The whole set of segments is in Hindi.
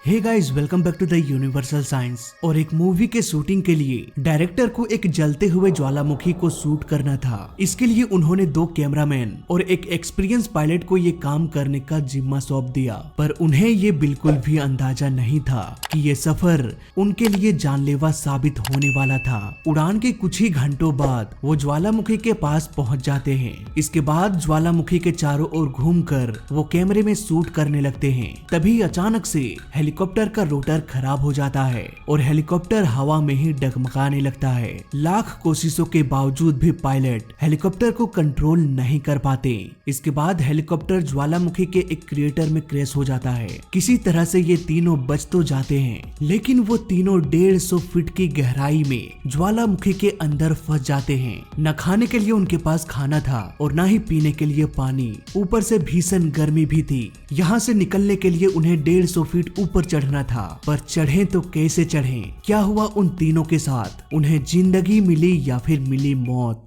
Hey guys, welcome back to the universal science. और एक मूवी के शूटिंग के लिए डायरेक्टर को एक जलते हुए ज्वालामुखी को शूट करना था। इसके लिए उन्होंने 2 कैमरामैन और एक एक्सपीरियंस पायलट को ये काम करने का जिम्मा सौंप दिया, पर उन्हें ये बिल्कुल भी अंदाजा नहीं था कि ये सफर उनके लिए जानलेवा साबित होने वाला था। उड़ान के कुछ ही घंटों बाद वो ज्वालामुखी के पास पहुंच जाते हैं। इसके बाद ज्वालामुखी के चारों ओर घूमकर वो कैमरे में शूट करने लगते हैं। तभी अचानक से हेलीकॉप्टर का रोटर खराब हो जाता है और हेलीकॉप्टर हवा में ही डगमगाने लगता है। लाख कोशिशों के बावजूद भी पायलट हेलीकॉप्टर को कंट्रोल नहीं कर पाते। इसके बाद हेलीकॉप्टर ज्वालामुखी के एक क्रिएटर में क्रैश हो जाता है। किसी तरह से ये तीनों बच तो जाते हैं, लेकिन वो तीनों 150 फीट की गहराई में ज्वालामुखी के अंदर फंस जाते हैं। न खाने के लिए उनके पास खाना था और न ही पीने के लिए पानी। ऊपर से भीषण गर्मी भी थी। यहाँ से निकलने के लिए उन्हें 150 फीट ऊपर चढ़ना था, पर चढ़े तो कैसे चढ़े? क्या हुआ उन तीनों के साथ? उन्हें जिंदगी मिली या फिर मिली मौत?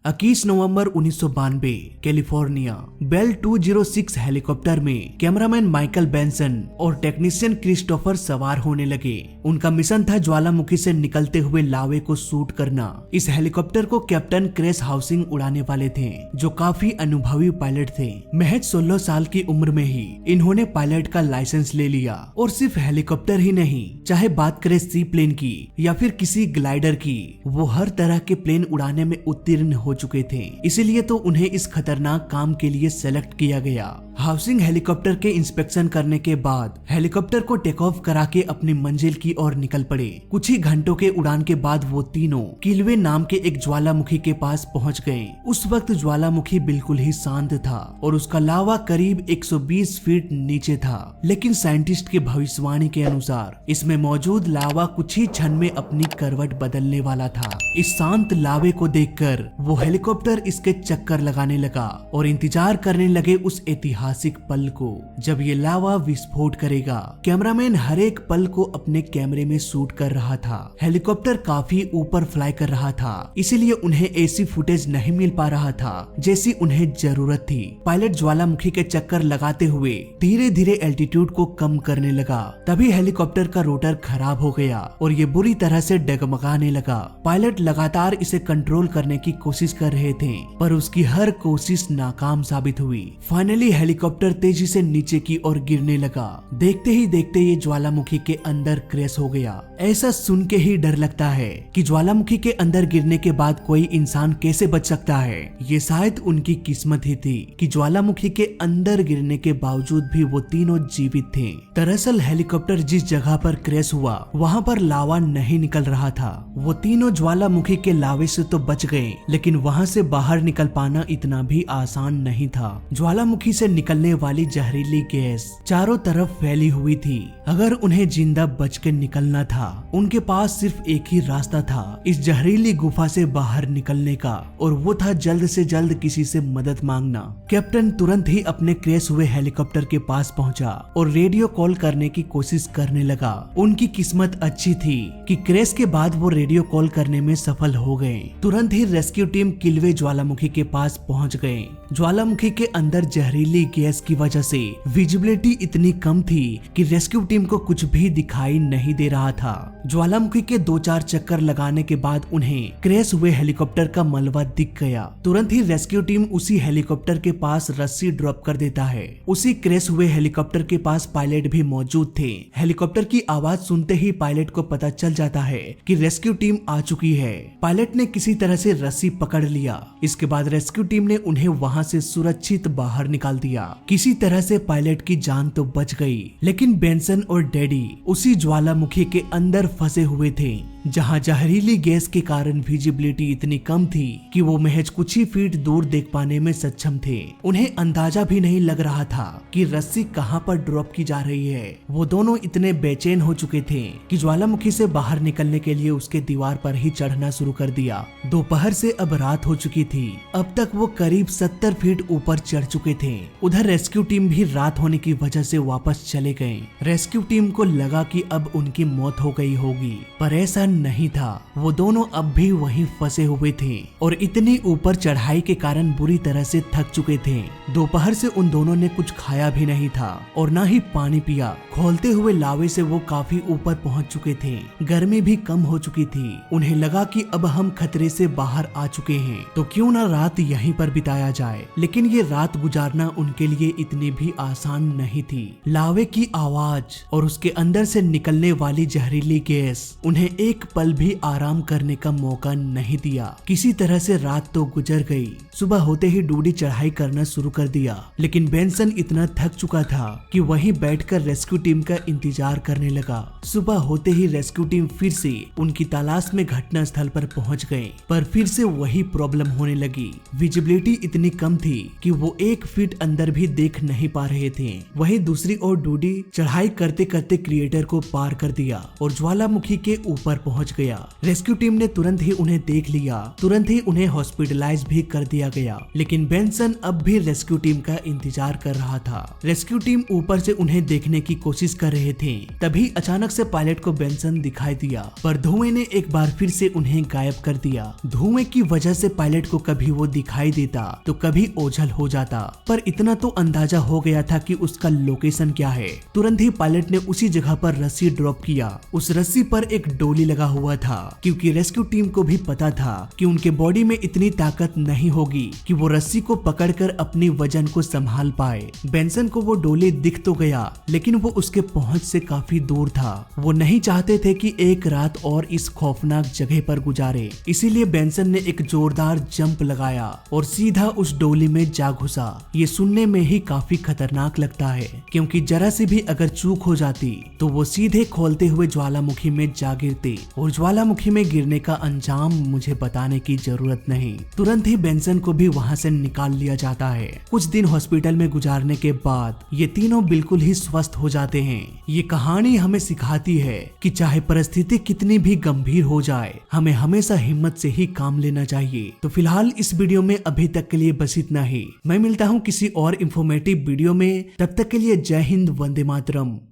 21 नवंबर 1992 कैलिफोर्निया बेल 206 हेलीकॉप्टर में कैमरामैन माइकल बेंसन और टेक्नीशियन क्रिस्टोफर सवार होने लगे। उनका मिशन था ज्वालामुखी से निकलते हुए लावे को शूट करना। इस हेलीकॉप्टर को कैप्टन क्रेस हाउसिंग उड़ाने वाले थे, जो काफी अनुभवी पायलट थे। महज 16 साल की उम्र में ही इन्होंने पायलट का लाइसेंस ले लिया। और सिर्फ हेलीकॉप्टर ही नहीं, चाहे बात करें सी प्लेन की या फिर किसी ग्लाइडर की, वो हर तरह के प्लेन उड़ाने में उत्तीर्ण हो चुके थे। इसीलिए तो उन्हें इस खतरनाक काम के लिए सेलेक्ट किया गया। हाउसिंग हेलीकॉप्टर के इंस्पेक्शन करने के बाद हेलीकॉप्टर को टेक ऑफ करा के अपनी मंजिल की ओर निकल पड़े। कुछ ही घंटों के उड़ान के बाद वो तीनों किलवे नाम के एक ज्वालामुखी के पास पहुंच गए। उस वक्त ज्वालामुखी बिल्कुल ही शांत था और उसका लावा करीब 120 फीट नीचे था। लेकिन साइंटिस्ट की भविष्यवाणी के अनुसार इसमें मौजूद लावा कुछ ही क्षण में अपनी करवट बदलने वाला था। इस शांत लावे को देखकर वो हेलीकॉप्टर इसके चक्कर लगाने लगा और इंतजार करने लगे उस ऐतिहासिक पल को, जब ये लावा विस्फोट करेगा। कैमरामैन हर एक पल को अपने कैमरे में शूट कर रहा था। हेलीकॉप्टर काफी ऊपर फ्लाई कर रहा था, इसीलिए उन्हें ऐसी फुटेज नहीं मिल पा रहा था जैसी उन्हें जरूरत थी। पायलट ज्वालामुखी के चक्कर लगाते हुए धीरे धीरे एल्टीट्यूड को कम करने लगा। तभी हेलीकॉप्टर का रोटर खराब हो गया और ये बुरी तरह से डगमगाने लगा। पायलट लगातार इसे कंट्रोल करने की कोशिश कर रहे थे, पर उसकी हर कोशिश नाकाम साबित हुई। फाइनली हेलीकॉप्टर तेजी से नीचे की ओर गिरने लगा। देखते ही देखते ये ज्वालामुखी के अंदर क्रैश हो गया। ऐसा सुन के ही डर लगता है कि ज्वालामुखी के अंदर गिरने के बाद कोई इंसान कैसे बच सकता है। ये शायद उनकी किस्मत ही थी कि ज्वालामुखी के अंदर गिरने के बावजूद भी वो तीनों जीवित थे। दरअसल हेलीकॉप्टर जिस जगह पर क्रैश हुआ वहाँ पर लावा नहीं निकल रहा था। वो तीनों ज्वालामुखी के लावे से तो बच गए, लेकिन वहाँ से बाहर निकल पाना इतना भी आसान नहीं था। ज्वालामुखी से निकलने वाली जहरीली गैस चारों तरफ फैली हुई थी। अगर उन्हें जिंदा बच के निकलना था, उनके पास सिर्फ एक ही रास्ता था इस जहरीली गुफा से बाहर निकलने का, और वो था जल्द से जल्द किसी से मदद मांगना। कैप्टन तुरंत ही अपने क्रैश हुए हेलीकॉप्टर के पास पहुंचा और रेडियो कॉल करने की कोशिश करने लगा। उनकी किस्मत अच्छी थी कि क्रैश के बाद वो रेडियो कॉल करने में सफल हो गए। तुरंत ही रेस्क्यू टीम किलवे ज्वालामुखी के पास पहुंच गए। ज्वालामुखी के अंदर जहरीली गैस की वजह से विजिबिलिटी इतनी कम थी कि रेस्क्यू टीम को कुछ भी दिखाई नहीं दे रहा था। ज्वालामुखी के 2-4 चक्कर लगाने के बाद उन्हें क्रैश हुए हेलीकॉप्टर का मलबा दिख गया। तुरंत ही रेस्क्यू टीम उसी हेलीकॉप्टर के पास रस्सी ड्रॉप कर देता है। उसी क्रैश हुए हेलीकॉप्टर के पास पायलट भी मौजूद थे। हेलीकॉप्टर की आवाज सुनते ही पायलट को पता चल जाता है कि रेस्क्यू टीम आ चुकी है। पायलट ने किसी तरह से रस्सी पकड़ लिया। इसके बाद रेस्क्यू टीम ने उन्हें वहां से सुरक्षित बाहर निकाल दिया। किसी तरह से पायलट की जान तो बच गई, लेकिन बेंसन और डैडी उसी ज्वालामुखी के अंदर फंसे हुए थे, जहां जहरीली गैस के कारण विजिबिलिटी इतनी कम थी कि वो महज कुछ ही फीट दूर देख पाने में सक्षम थे। उन्हें अंदाजा भी नहीं लग रहा था कि रस्सी कहां पर ड्रॉप की जा रही है। वो दोनों इतने बेचैन हो चुके थे कि ज्वालामुखी से बाहर निकलने के लिए उसके दीवार पर ही चढ़ना शुरू कर दिया। दोपहर से अब रात हो चुकी थी। अब तक वो करीब 70 फीट ऊपर चढ़ चुके थे। उधर रेस्क्यू टीम भी रात होने की वजह से वापस चले गए। रेस्क्यू टीम को लगा कि अब उनकी मौत हो गई होगी, पर ऐसा नहीं था। वो दोनों अब भी वहीं फंसे हुए थे और इतनी ऊपर चढ़ाई के कारण बुरी तरह से थक चुके थे। दोपहर से उन दोनों ने कुछ खाया भी नहीं था और ना ही पानी पिया। खोलते हुए लावे से वो काफी ऊपर पहुंच चुके थे। गर्मी भी कम हो चुकी थी। उन्हें लगा कि अब हम खतरे से बाहर आ चुके हैं तो क्यों ना रात यहीं पर बिताया जाए। लेकिन ये रात गुजारना उनके लिए इतनी भी आसान नहीं थी। लावे की आवाज और उसके अंदर से निकलने वाली जहरीली गैस उन्हें एक पल भी आराम करने का मौका नहीं दिया। किसी तरह से रात तो गुजर गई। सुबह होते ही डूडी चढ़ाई करना शुरू कर दिया, लेकिन बेंसन इतना थक चुका था कि वहीं बैठकर रेस्क्यू टीम का इंतजार करने लगा। सुबह होते ही रेस्क्यू टीम फिर से उनकी तलाश में घटना स्थल पर पहुंच गए, पर फिर से वही प्रॉब्लम होने लगी। विजिबिलिटी इतनी कम थी कि वो 1 फीट अंदर भी देख नहीं पा रहे थे। वहीं दूसरी ओर डूडी चढ़ाई करते करते क्रिएटर को पार कर दिया और ज्वालामुखी के ऊपर पहुंच गया। रेस्क्यू टीम ने तुरंत ही उन्हें देख लिया, तुरंत ही उन्हें हॉस्पिटलाइज भी कर दिया गया। लेकिन बेंसन अब भी रेस्क्यू टीम का इंतजार कर रहा था। रेस्क्यू टीम ऊपर से उन्हें देखने की कोशिश कर रहे थे। तभी अचानक से पायलट को बेंसन दिखाई दिया, पर धुएं ने एक बार फिर से उन्हें गायब कर दिया। धुएं की वजह से पायलट को कभी वो दिखाई देता तो कभी ओझल हो जाता, पर इतना तो अंदाजा हो गया था कि उसका लोकेशन क्या है। तुरंत ही पायलट ने उसी जगह पर रस्सी ड्रॉप किया। उस रस्सी पर एक डोली लगा हुआ था, क्योंकि रेस्क्यू टीम को भी पता था कि उनके बॉडी में इतनी ताकत नहीं होगी कि वो रस्सी को पकड़कर अपनी वजन को संभाल पाए। बेंसन को वो डोली दिख तो गया, लेकिन वो उसके पहुंच से काफी दूर था। वो नहीं चाहते थे कि एक रात और इस खौफनाक जगह पर गुजारे, इसीलिए बेंसन ने एक जोरदार जंप लगाया और सीधा उस डोली में जा घुसा। ये सुनने में ही काफी खतरनाक लगता है, क्योंकि जरा सी भी अगर चूक हो जाती तो वो सीधे खोलते हुए ज्वालामुखी में जा गिरते, और ज्वालामुखी में गिरने का अंजाम मुझे बताने की जरूरत नहीं। तुरंत ही बेंसन को भी वहां से निकाल लिया जाता है। कुछ दिन हॉस्पिटल में गुजारने के बाद ये तीनों बिल्कुल ही स्वस्थ हो जाते हैं। ये कहानी हमें सिखाती है कि चाहे परिस्थिति कितनी भी गंभीर हो जाए, हमें हमेशा हिम्मत से ही काम लेना चाहिए। तो फिलहाल इस वीडियो में अभी तक के लिए बस इतना ही। मैं मिलता हूँ किसी और इंफॉर्मेटिव वीडियो में, तब तक के लिए जय हिंद, वंदे मातरम।